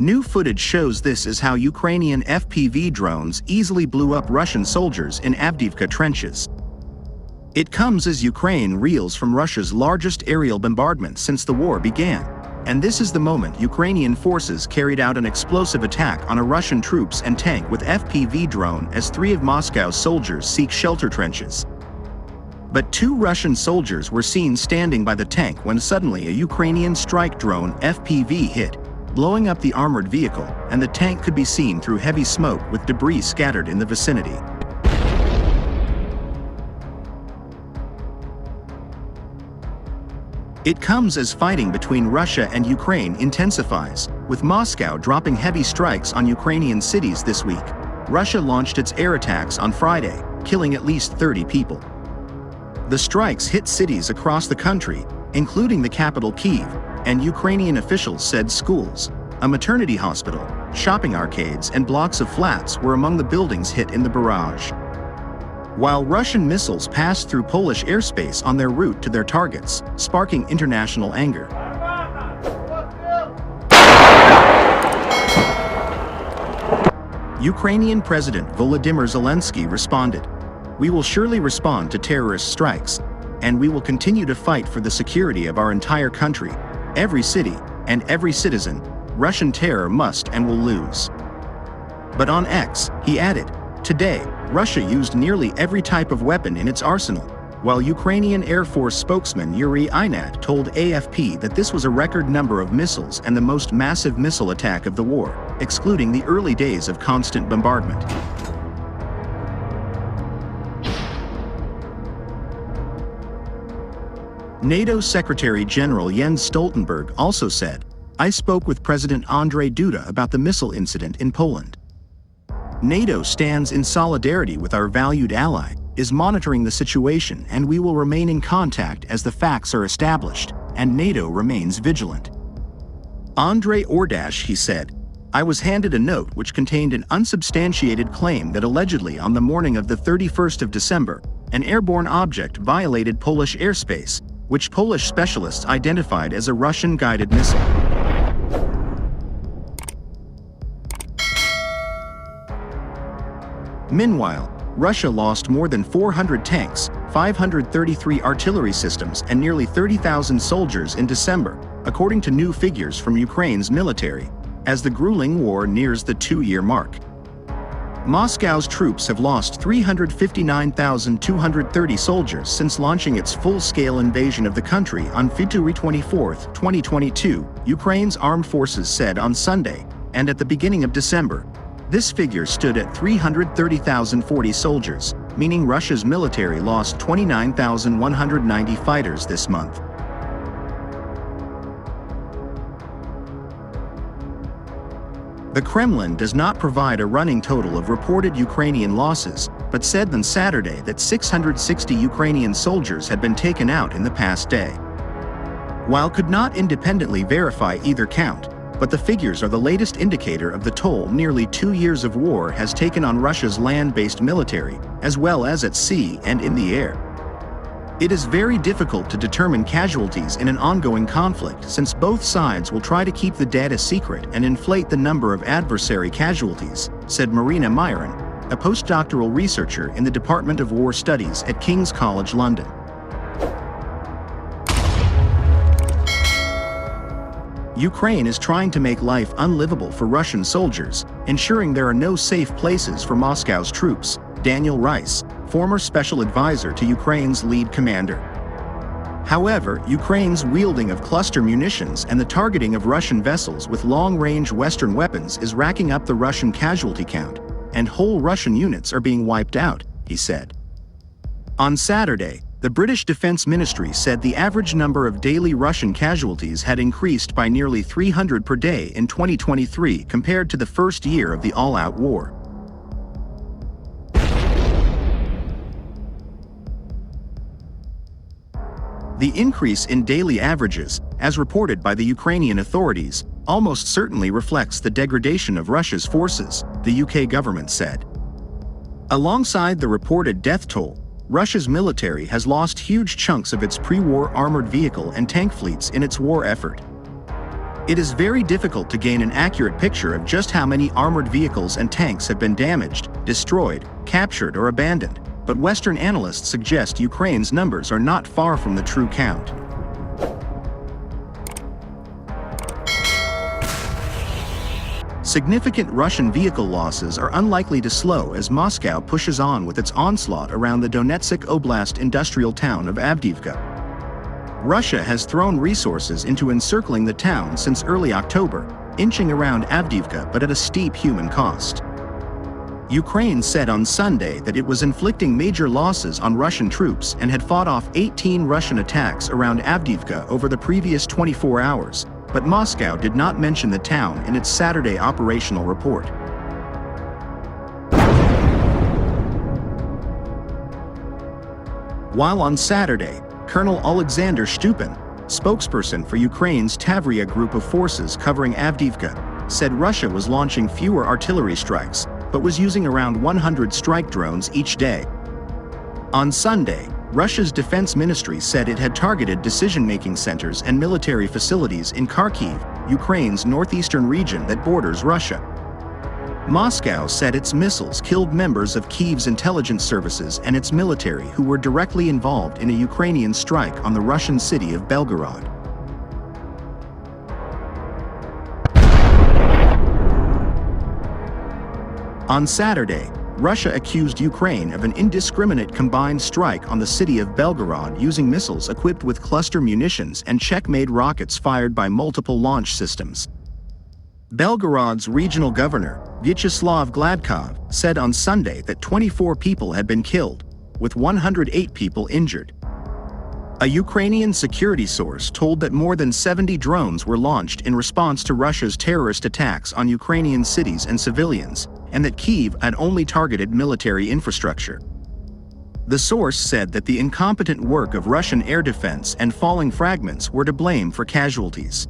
New footage shows this is how Ukrainian FPV drones easily blew up Russian soldiers in Avdiivka trenches. It comes as Ukraine reels from Russia's largest aerial bombardment since the war began. And this is the moment Ukrainian forces carried out an explosive attack on a Russian troops and tank with FPV drone as 3 of Moscow's soldiers seek shelter trenches. But 2 Russian soldiers were seen standing by the tank when suddenly a Ukrainian strike drone FPV hit, blowing up the armored vehicle, and the tank could be seen through heavy smoke with debris scattered in the vicinity. It comes as fighting between Russia and Ukraine intensifies, with Moscow dropping heavy strikes on Ukrainian cities this week. Russia launched its air attacks on Friday, killing at least 30 people. The strikes hit cities across the country, including the capital Kyiv, and Ukrainian officials said schools, a maternity hospital, shopping arcades, and blocks of flats were among the buildings hit in the barrage. While Russian missiles passed through Polish airspace on their route to their targets, sparking international anger. Ukrainian President Volodymyr Zelensky responded, "We will surely respond to terrorist strikes, and we will continue to fight for the security of our entire country, every city, and every citizen. Russian terror must and will lose." But on X, he added, "Today, Russia used nearly every type of weapon in its arsenal," while Ukrainian Air Force spokesman Yuri Inat told AFP that this was a record number of missiles and the most massive missile attack of the war, excluding the early days of constant bombardment. NATO Secretary General Jens Stoltenberg also said, "I spoke with President Andrzej Duda about the missile incident in Poland. NATO stands in solidarity with our valued ally, is monitoring the situation, and we will remain in contact as the facts are established, and NATO remains vigilant." Andrei Ordash, he said, "I was handed a note which contained an unsubstantiated claim that allegedly on the morning of the 31st of December, an airborne object violated Polish airspace, which Polish specialists identified as a Russian-guided missile." Meanwhile, Russia lost more than 400 tanks, 533 artillery systems, and nearly 30,000 soldiers in December, according to new figures from Ukraine's military, as the grueling war nears the 2-year mark. Moscow's troops have lost 359,230 soldiers since launching its full-scale invasion of the country on February 24, 2022, Ukraine's armed forces said on Sunday, and at the beginning of December, this figure stood at 330,040 soldiers, meaning Russia's military lost 29,190 fighters this month. The Kremlin does not provide a running total of reported Ukrainian losses, but said on Saturday that 660 Ukrainian soldiers had been taken out in the past day. While could not independently verify either count, but the figures are the latest indicator of the toll nearly 2 years of war has taken on Russia's land-based military, as well as at sea and in the air. It is very difficult to determine casualties in an ongoing conflict since both sides will try to keep the data secret and inflate the number of adversary casualties, said Marina Myron, a postdoctoral researcher in the Department of War Studies at King's College London. Ukraine is trying to make life unlivable for Russian soldiers, ensuring there are no safe places for Moscow's troops, Daniel Rice, former special advisor to Ukraine's lead commander. However, Ukraine's wielding of cluster munitions and the targeting of Russian vessels with long-range Western weapons is racking up the Russian casualty count, and whole Russian units are being wiped out, he said. On Saturday, the British Defense Ministry said the average number of daily Russian casualties had increased by nearly 300 per day in 2023 compared to the first year of the all-out war. The increase in daily averages, as reported by the Ukrainian authorities, almost certainly reflects the degradation of Russia's forces, the UK government said. Alongside the reported death toll, Russia's military has lost huge chunks of its pre-war armored vehicle and tank fleets in its war effort. It is very difficult to gain an accurate picture of just how many armored vehicles and tanks have been damaged, destroyed, captured, or abandoned, but Western analysts suggest Ukraine's numbers are not far from the true count. Significant Russian vehicle losses are unlikely to slow as Moscow pushes on with its onslaught around the Donetsk Oblast industrial town of Avdiivka. Russia has thrown resources into encircling the town since early October, inching around Avdiivka but at a steep human cost. Ukraine said on Sunday that it was inflicting major losses on Russian troops and had fought off 18 Russian attacks around Avdiivka over the previous 24 hours, but Moscow did not mention the town in its Saturday operational report. While on Saturday, Colonel Alexander Stupin, spokesperson for Ukraine's Tavria group of forces covering Avdiivka, said Russia was launching fewer artillery strikes, but was using around 100 strike drones each day. On Sunday, Russia's defense ministry said it had targeted decision-making centers and military facilities in Kharkiv, Ukraine's northeastern region that borders Russia. Moscow said its missiles killed members of Kyiv's intelligence services and its military who were directly involved in a Ukrainian strike on the Russian city of Belgorod. On Saturday, Russia accused Ukraine of an indiscriminate combined strike on the city of Belgorod using missiles equipped with cluster munitions and Czech-made rockets fired by multiple launch systems. Belgorod's regional governor, Vyacheslav Gladkov, said on Sunday that 24 people had been killed, with 108 people injured. A Ukrainian security source told that more than 70 drones were launched in response to Russia's terrorist attacks on Ukrainian cities and civilians, and that Kyiv had only targeted military infrastructure. The source said that the incompetent work of Russian air defense and falling fragments were to blame for casualties.